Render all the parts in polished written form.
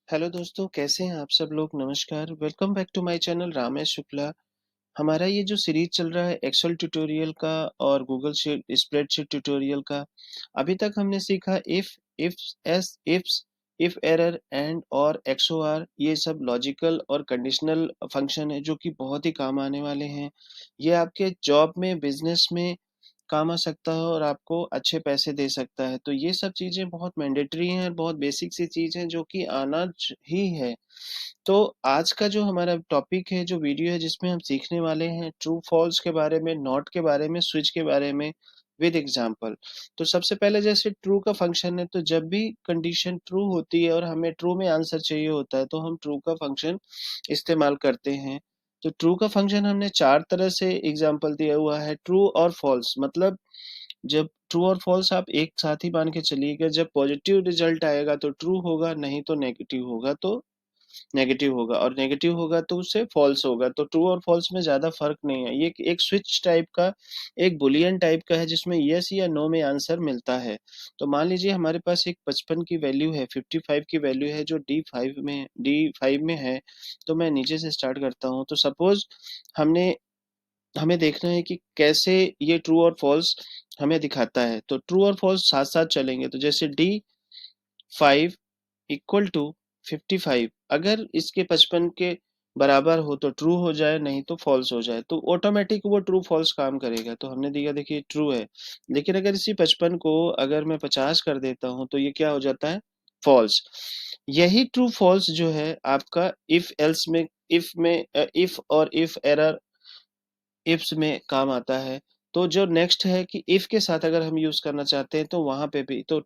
Hello दोस्तों, कैसे हैं आप सब लोग। नमस्कार, welcome back to my channel Ramesh Shukla. हमारा ये जो सीरीज चल रहा है एक्सेल ट्यूटोरियल का और गूगल शीट स्प्रेडशीट ट्यूटोरियल का, अभी तक हमने सीखा if S if error and और एक्सओआर। ये सब लॉजिकल और कंडीशनल फंक्शन है जो कि बहुत ही काम आने वाले हैं। ये आपके जॉब में, बिजनेस में काम आ सकता है और आपको अच्छे पैसे दे सकता है। तो ये सब चीजें बहुत मैंडेटरी हैं और बहुत बेसिक सी चीज है जो कि ही है। तो आज का जो हमारा टॉपिक है, जो वीडियो है, जिसमें हम सीखने वाले हैं ट्रू फॉल्स के बारे में, नॉट के बारे में, स्विच के बारे में विद एग्जांपल। तो सबसे पहले जैसे ट्रू का फंक्शन है, तो जब भी कंडीशन ट्रू होती है और हमें ट्रू में आंसर चाहिए होता है तो हम ट्रू का फंक्शन इस्तेमाल करते हैं। तो ट्रू का फंक्शन हमने चार तरह से एग्जांपल दिया हुआ है। ट्रू और फॉल्स मतलब जब ट्रू और फॉल्स आप एक साथ ही मान के चलिएगा, जब पॉजिटिव रिजल्ट आएगा तो ट्रू होगा, नहीं तो नेगेटिव होगा, और नेगेटिव होगा तो उससे फॉल्स होगा। तो ट्रू और फॉल्स में ज्यादा फर्क नहीं है। ये एक स्विच टाइप का, एक बुलियन टाइप का है जिसमें यस या नो में आंसर मिलता है। तो मान लीजिए हमारे पास एक 55 की वैल्यू है, 55 की वैल्यू है जो डी फाइव में है। तो मैं नीचे से स्टार्ट करता हूँ। तो सपोज हमने हमें देखना है कि कैसे ये ट्रू और फॉल्स हमें दिखाता है। तो ट्रू और फॉल्स साथ साथ चलेंगे। तो जैसे D5 = 55, अगर इसके 55 के बराबर हो तो ट्रू हो जाए, नहीं तो फॉल्स हो जाए, तो ऑटोमेटिक वो ट्रू फॉल्स काम करेगा। तो हमने दिया, देखिए ट्रू है। लेकिन अगर इसी 55 को अगर मैं 50 कर देता हूँ तो ये क्या हो जाता है, फॉल्स। यही ट्रू फॉल्स जो है आपका इफ एल्स में, इफ और इफ एरर इफ्स में काम आता है। तो जो नेक्स्ट है कि इफ के साथ अगर हम यूज करना चाहते हैं तो वहां पे भी तो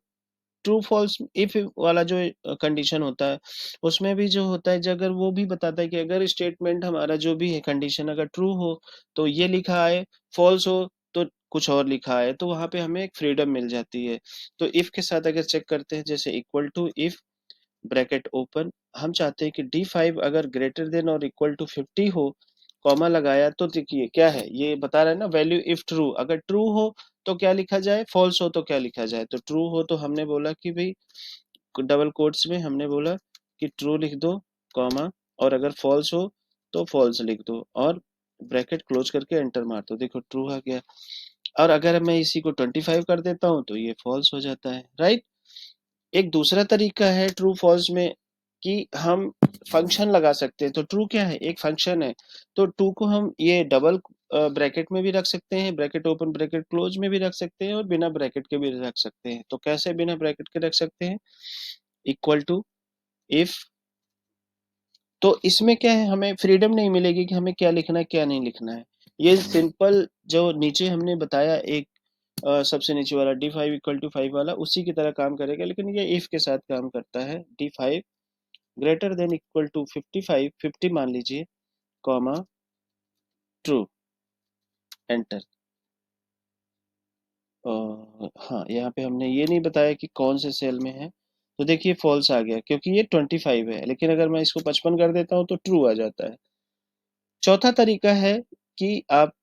ट्रू फॉल्स इफ वाला जो कंडीशन होता है उसमें भी जो होता है, जो अगर वो भी बताता है कि अगर स्टेटमेंट हमारा जो भी है कंडीशन अगर ट्रू हो तो ये लिखा आए, फॉल्स हो तो कुछ और लिखा आए, तो वहां पे हमें एक फ्रीडम मिल जाती है। तो इफ के साथ अगर चेक करते हैं, जैसे equal to if bracket open, हम चाहते हैं कि D5 अगर ग्रेटर देन और इक्वल टू 50 हो, कॉमा लगाया, तो देखिए क्या है, ये बता रहा है ना वैल्यू इफ ट्रू, अगर ट्रू हो तो क्या लिखा जाए, फॉल्स हो तो क्या लिखा जाए। तो ट्रू हो तो हमने बोला कि भाई डबल कोट्स में हमने बोला कि ट्रू लिख दो, कॉमा, और अगर फॉल्स हो तो फॉल्स लिख दो और ब्रैकेट क्लोज करके एंटर मार दो। देखो ट्रू आ गया। और अगर मैं इसी को 25 कर देता हूँ तो ये फॉल्स हो जाता है, राइट। एक दूसरा तरीका है ट्रू फॉल्स में कि हम फंक्शन लगा सकते हैं। तो ट्रू क्या है, एक फंक्शन है। तो ट्रू को हम ये डबल ब्रैकेट में भी रख सकते हैं, ब्रैकेट ओपन ब्रैकेट क्लोज में भी रख सकते हैं, और बिना ब्रैकेट के भी रख सकते हैं। तो कैसे बिना ब्रैकेट के रख सकते हैं, इक्वल टू इफ। तो इसमें क्या है, हमें फ्रीडम नहीं मिलेगी कि हमें क्या लिखना है क्या नहीं लिखना है। ये सिंपल जो नीचे हमने बताया, एक सबसे नीचे वाला D5 = 5 वाला उसी की तरह काम करेगा, लेकिन ये इफ के साथ काम करता है। D5 > 50 मान लीजिए, कॉमा, ट्रू, एंटर। हाँ, यहाँ पे हमने ये नहीं बताया कि कौन से सेल में है। तो देखिए फॉल्स आ गया क्योंकि ये 25 है, लेकिन अगर मैं इसको 55 कर देता हूँ तो ट्रू आ जाता है। चौथा तरीका है कि आप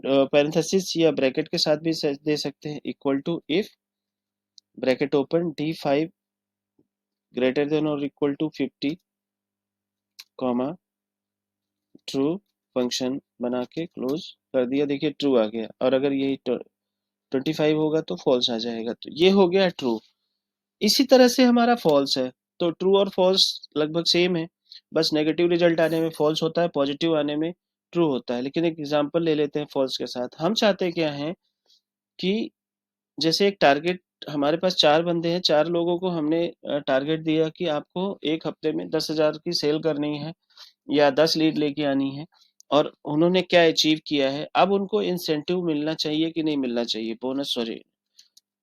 पैरेंथेसिस या ब्रैकेट के साथ भी दे सकते हैं, equal to if bracket open D5 greater than और equal to 50, comma, true, function बना के क्लोज कर दिया। देखिए ट्रू आ गया, और अगर यही 25 होगा तो फॉल्स आ जाएगा। तो ये हो गया ट्रू। इसी तरह से हमारा फॉल्स है। तो ट्रू और फॉल्स लगभग सेम है, बस नेगेटिव रिजल्ट आने में फॉल्स होता है, पॉजिटिव आने में ट्रू होता है। लेकिन एक एग्जांपल ले लेते हैं फॉल्स के साथ। हम चाहते क्या है कि जैसे एक टारगेट, हमारे पास चार बंदे हैं, चार लोगों को हमने टारगेट दिया कि आपको एक हफ्ते में 10,000 की सेल करनी है या 10 लीड लेके आनी है, और उन्होंने क्या अचीव किया है। अब उनको इंसेंटिव मिलना चाहिए कि नहीं मिलना चाहिए, बोनस, सॉरी,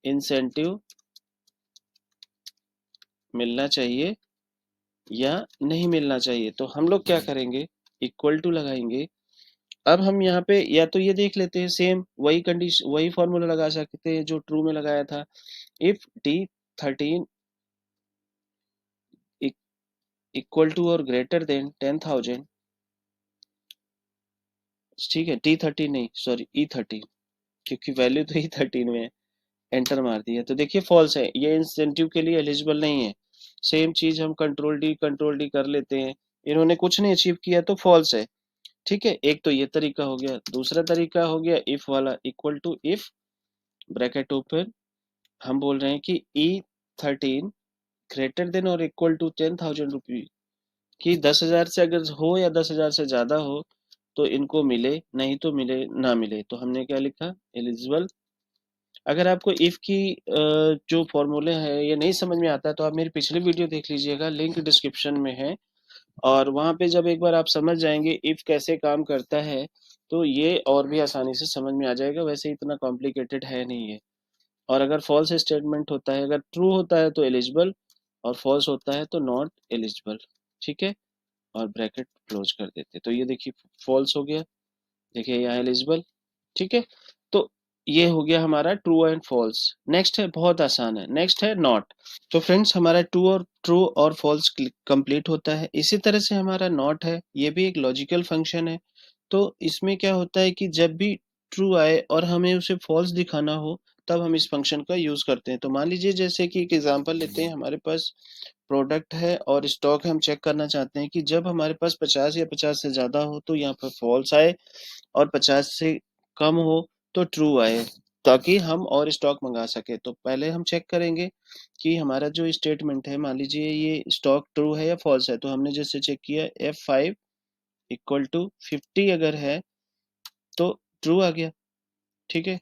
इंसेंटिव मिलना चाहिए या नहीं मिलना चाहिए। तो हम लोग क्या करेंगे, इक्वल टू लगाएंगे। अब हम यहाँ पे या तो ये देख लेते हैं, सेम वही कंडीशन, वही फॉर्मूला लगा सकते हैं जो ट्रू में लगाया था। इफ D13 इक्वल टू और ग्रेटर देन 10,000, ठीक है, D13 नहीं, सॉरी, E13, क्योंकि वैल्यू तो E13 में है। एंटर मार दिया तो देखिए फॉल्स है, ये इंसेंटिव के लिए एलिजिबल नहीं है। सेम चीज हम कंट्रोल डी कर लेते हैं, इन्होंने कुछ नहीं अचीव किया तो फॉल्स है। ठीक है, एक तो ये तरीका हो गया। दूसरा तरीका हो गया इफ वाला, equal to if bracket open, हम बोल रहे हैं कि E13 ग्रेटर देन और इक्वल टू 10,000 रुपीज, कि 10,000 से अगर हो या 10,000 से ज्यादा हो तो इनको मिले, नहीं तो मिले ना मिले। तो हमने क्या लिखा, एलिजिबल। अगर आपको इफ की जो फॉर्मूले हैं ये नहीं समझ में आता है तो आप मेरी पिछली वीडियो देख लीजिएगा, लिंक डिस्क्रिप्शन में है। और वहां पे जब एक बार आप समझ जाएंगे इफ कैसे काम करता है तो ये और भी आसानी से समझ में आ जाएगा। वैसे इतना कॉम्प्लिकेटेड है नहीं है। और अगर फॉल्स स्टेटमेंट होता है, अगर ट्रू होता है तो एलिजिबल और फॉल्स होता है तो नॉट एलिजिबल। ठीक है, और ब्रैकेट क्लोज कर देते, तो ये देखिए फॉल्स हो गया, देखिए यहाँ एलिजिबल। ठीक है, तो ये हो गया हमारा ट्रू एंड फॉल्स। नेक्स्ट है, बहुत आसान है, नेक्स्ट है नॉट। तो फ्रेंड्स हमारा ट्रू और फॉल्स कंप्लीट होता है। इसी तरह से हमारा नॉट है, ये भी एक लॉजिकल फंक्शन है। तो इसमें क्या होता है कि जब भी ट्रू आए और हमें उसे फॉल्स दिखाना हो तब हम इस फंक्शन का यूज करते हैं। तो मान लीजिए जैसे कि एक एग्जांपल लेते हैं, हमारे पास प्रोडक्ट है और स्टॉक है, हम चेक करना चाहते हैं कि जब हमारे पास 50 या 50 से ज्यादा हो तो यहाँ पर फॉल्स आए, और 50 से कम हो तो ट्रू आए, ताकि हम और स्टॉक मंगा सके। तो पहले हम चेक करेंगे कि हमारा जो स्टेटमेंट है, मान लीजिए ये स्टॉक ट्रू है या फॉल्स है। तो हमने जैसे चेक किया F5 इक्वल टू 50 अगर है तो ट्रू आ गया। ठीक है,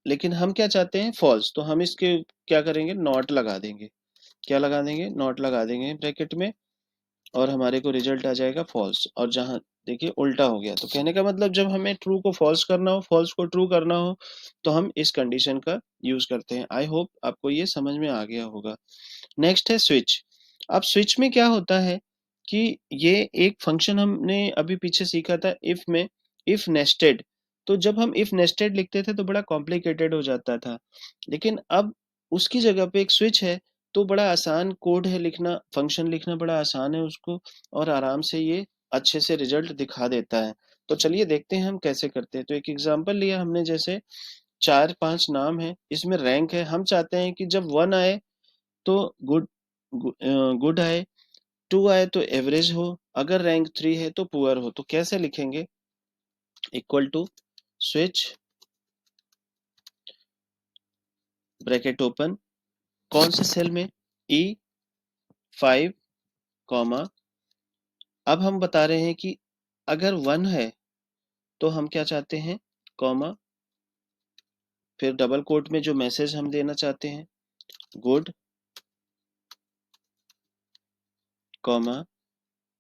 लेकिन हम क्या चाहते हैं, फॉल्स। तो हम इसके क्या करेंगे, नॉट लगा देंगे। क्या लगा देंगे, नॉट लगा देंगे ब्रैकेट में, और हमारे को रिजल्ट आ जाएगा फॉल्स। और जहां देखिए उल्टा हो गया, तो कहने का मतलब जब हमें ट्रू को फॉल्स करना हो, फॉल्स को ट्रू करना हो, तो हम इस कंडीशन का यूज करते हैं। आई होप आपको ये समझ में आ गया होगा। नेक्स्ट है स्विच। अब स्विच में क्या होता है कि ये एक फंक्शन हमने अभी पीछे सीखा था इफ में, इफ नेस्टेड। तो जब हम इफ नेस्टेड लिखते थे तो बड़ा कॉम्प्लिकेटेड हो जाता था, लेकिन अब उसकी जगह पे एक स्विच है तो बड़ा आसान कोड है लिखना, फंक्शन लिखना बड़ा आसान है उसको, और आराम से ये अच्छे से रिजल्ट दिखा देता है। तो चलिए देखते हैं हम कैसे करते हैं। तो एक एग्जांपल लिया हमने, जैसे 4-5 नाम है, इसमें रैंक है, हम चाहते हैं कि जब 1 आए तो गुड, गुड आए, 2 आए तो एवरेज हो, अगर रैंक 3 है तो पुअर हो। तो कैसे लिखेंगे, equal to switch bracket open, कौन से सेल में, E5 कॉमा, अब हम बता रहे हैं कि अगर 1 है तो हम क्या चाहते हैं, कॉमा, फिर डबल कोट में जो मैसेज हम देना चाहते हैं, गुड, कॉमा,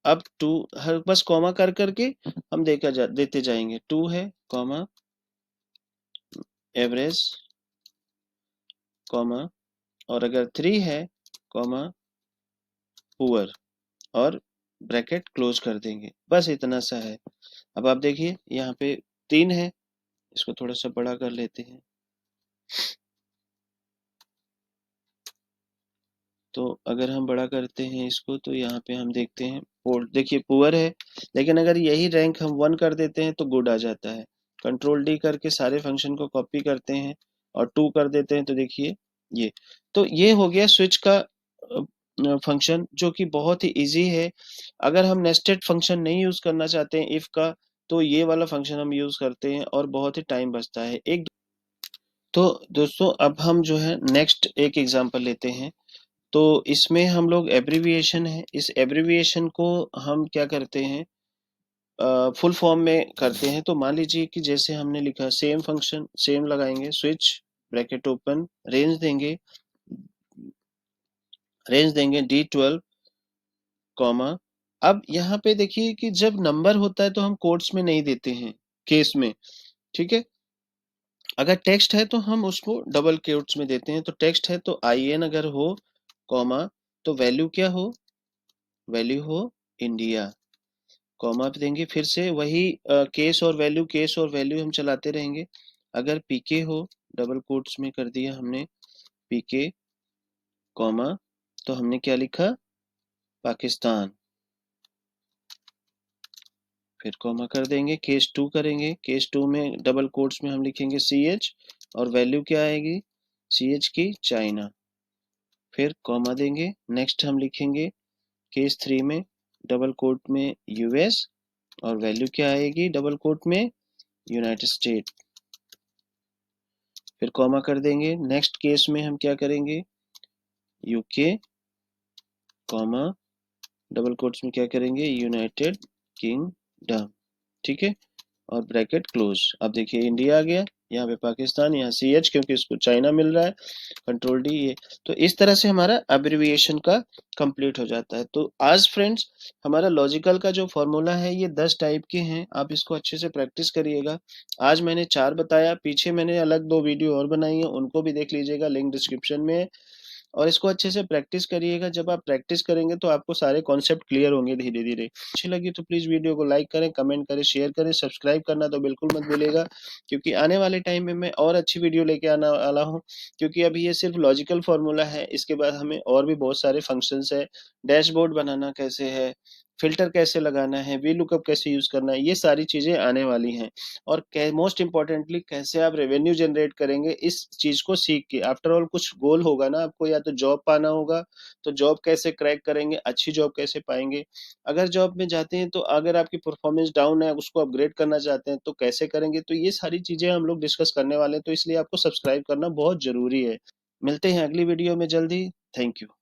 अब 2, हर बस कॉमा कर करके हम देते जाएंगे। 2 है, कॉमा, एवरेज, कॉमा, और अगर 3 है, कॉमा, पुअर, और ब्रैकेट क्लोज कर देंगे। बस इतना सा है। अब आप देखिए यहाँ पे 3 है, इसको थोड़ा सा बड़ा कर लेते हैं। तो अगर हम बड़ा करते हैं इसको तो यहाँ पे हम देखते हैं देखिए पुअर है, लेकिन अगर यही रैंक हम 1 कर देते हैं तो गुड आ जाता है। कंट्रोल डी करके सारे फंक्शन को कॉपी करते हैं और 2 कर देते हैं तो देखिए ये। तो ये हो गया स्विच का फंक्शन, जो कि बहुत ही इजी है। अगर हम नेस्टेड फंक्शन नहीं यूज करना चाहते हैं इफ का, तो ये वाला फंक्शन हम यूज करते हैं और बहुत ही टाइम बचता है। एक तो दोस्तों अब हम जो है नेक्स्ट एक एग्जांपल लेते हैं। तो इसमें हम लोग एब्रिविएशन है, इस एब्रिविएशन को हम क्या करते हैं, फुल फॉर्म में करते हैं। तो मान लीजिए कि जैसे हमने लिखा सेम फंक्शन, सेम लगाएंगे, स्विच ब्रैकेट ओपन, रेंज देंगे, D12 कॉमा। अब यहाँ पे देखिए कि जब नंबर होता है तो हम कोट्स में नहीं देते हैं केस में। ठीक है, अगर टेक्स्ट है तो हम उसको डबल कोट्स में देते हैं। तो टेक्स्ट है तो IN अगर हो, कॉमा, तो वैल्यू क्या हो, वैल्यू हो इंडिया, कॉमा पे देंगे, फिर से वही केस और वैल्यू हम चलाते रहेंगे। अगर पीके हो, डबल कोट्स में कर दिया हमने पीके, कॉमा, तो हमने क्या लिखा, पाकिस्तान, फिर कॉमा कर देंगे, केस 2 करेंगे, केस 2 में डबल कोट्स में हम लिखेंगे CH, और वैल्यू क्या आएगी CH की चाइना, फिर कॉमा देंगे। नेक्स्ट हम लिखेंगे केस 3 में डबल कोट में US और वैल्यू क्या आएगी डबल कोट में यूनाइटेड स्टेट, फिर कॉमा कर देंगे। नेक्स्ट केस में हम क्या करेंगे UK कॉमा डबल कोट्स में क्या करेंगे यूनाइटेड किंगडम, ठीक है, और ब्रैकेट क्लोज। अब देखिए इंडिया आ गया, यहाँ पे पाकिस्तान, यहाँ CH क्योंकि इसको चाइना मिल रहा है, कंट्रोल D ये। तो इस तरह से हमारा अब्रिविएशन का कंप्लीट हो जाता है। तो आज फ्रेंड्स हमारा लॉजिकल का जो फॉर्मूला है ये 10 टाइप के हैं, आप इसको अच्छे से प्रैक्टिस करिएगा। आज मैंने 4 बताया, पीछे मैंने अलग 2 वीडियो और बनाई है, उनको भी देख लीजिएगा, लिंक डिस्क्रिप्शन में है। और इसको अच्छे से प्रैक्टिस करिएगा, जब आप प्रैक्टिस करेंगे तो आपको सारे कॉन्सेप्ट क्लियर होंगे धीरे धीरे। अच्छी लगी तो प्लीज वीडियो को लाइक करें, कमेंट करें, शेयर करें, सब्सक्राइब करना तो बिल्कुल मत भूलिएगा, क्योंकि आने वाले टाइम में मैं और अच्छी वीडियो लेके आने वाला हूँ। क्योंकि अभी ये सिर्फ लॉजिकल फॉर्मूला है, इसके बाद हमें और भी बहुत सारे फंक्शंस है, डैशबोर्ड बनाना कैसे है, फिल्टर कैसे लगाना है, वी लुकअप कैसे यूज करना है, ये सारी चीजें आने वाली हैं। और मोस्ट इंपॉर्टेंटली कैसे आप रेवेन्यू जनरेट करेंगे इस चीज को सीख के। आफ्टर ऑल कुछ गोल होगा ना आपको, या तो जॉब पाना होगा, तो जॉब कैसे क्रैक करेंगे, अच्छी जॉब कैसे पाएंगे, अगर जॉब में जाते हैं तो अगर आपकी परफॉर्मेंस डाउन है उसको अपग्रेड करना चाहते हैं तो कैसे करेंगे। तो ये सारी चीजें हम लोग डिस्कस करने वाले हैं, तो इसलिए आपको सब्सक्राइब करना बहुत जरूरी है। मिलते हैं अगली वीडियो में जल्दी। Thank you.